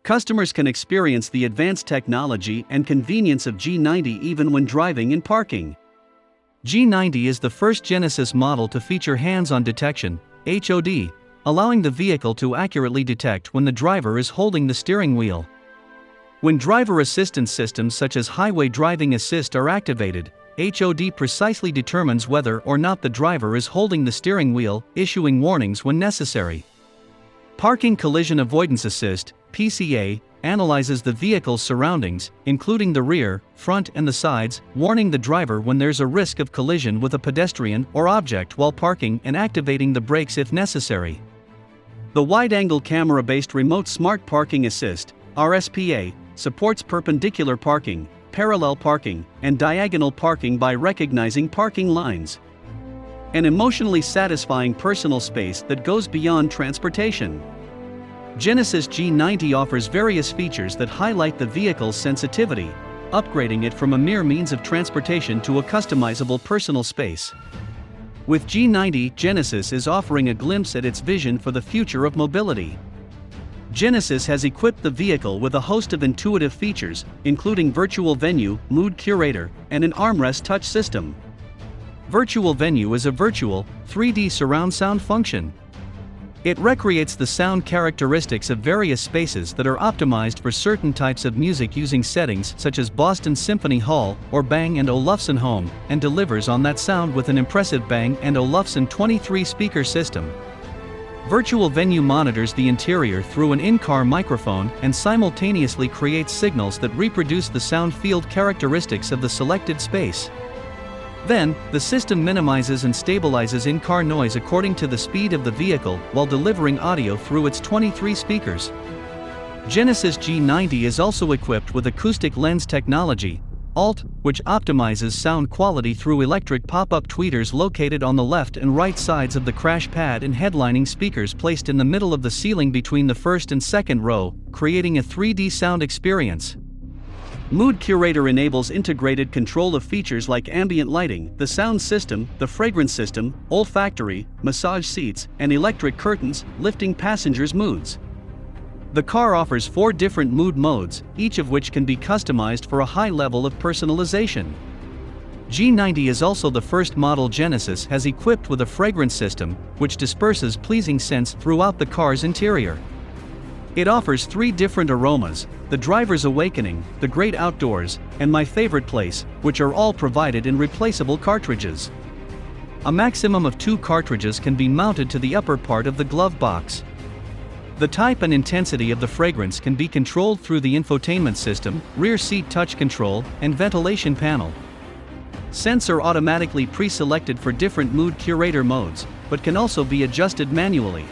Customers can experience the advanced technology and convenience of G90 even when driving and parking. G90 is the first Genesis model to feature hands-on detection, HOD, allowing the vehicle to accurately detect when the driver is holding the steering wheel. When driver assistance systems such as highway driving assist are activated, HOD precisely determines whether or not the driver is holding the steering wheel, issuing warnings when necessary. Parking Collision Avoidance Assist, PCA, analyzes the vehicle's surroundings, including the rear, front and the sides, warning the driver when there's a risk of collision with a pedestrian or object while parking and activating the brakes if necessary. The wide-angle camera-based Remote Smart Parking Assist, RSPA, supports perpendicular parking, parallel parking, and diagonal parking by recognizing parking lines. An emotionally satisfying personal space that goes beyond transportation. Genesis G90 offers various features that highlight the vehicle's sensitivity, upgrading it from a mere means of transportation to a customizable personal space. With G90, Genesis is offering a glimpse at its vision for the future of mobility. Genesis has equipped the vehicle with a host of intuitive features, including Virtual Venue, Mood Curator, and an Armrest Touch System. Virtual Venue is a virtual, 3D surround sound function. It recreates the sound characteristics of various spaces that are optimized for certain types of music using settings such as Boston Symphony Hall or Bang Olufsen Home, and delivers on that sound with an impressive Bang Olufsen 23-speaker system. Virtual Venue monitors the interior through an in-car microphone and simultaneously creates signals that reproduce the sound field characteristics of the selected space. Then, the system minimizes and stabilizes in-car noise according to the speed of the vehicle while delivering audio through its 23 speakers. Genesis G90 is also equipped with Acoustic Lens technology, ALT, which optimizes sound quality through electric pop-up tweeters located on the left and right sides of the crash pad and headlining speakers placed in the middle of the ceiling between the first and second row, creating a 3D sound experience. Mood Curator enables integrated control of features like ambient lighting, the sound system, the fragrance system, olfactory, massage seats, and electric curtains, lifting passengers' moods. The car offers 4 different mood modes, each of which can be customized for a high level of personalization. G90 is also the first model Genesis has equipped with a fragrance system, which disperses pleasing scents throughout the car's interior. It offers 3 different aromas: the driver's awakening, the great outdoors, and my favorite place, which are all provided in replaceable cartridges. A maximum of 2 cartridges can be mounted to the upper part of the glove box. The type and intensity of the fragrance can be controlled through the infotainment system, rear seat touch control, and ventilation panel. Scents are automatically pre-selected for different Mood Curator modes, but can also be adjusted manually.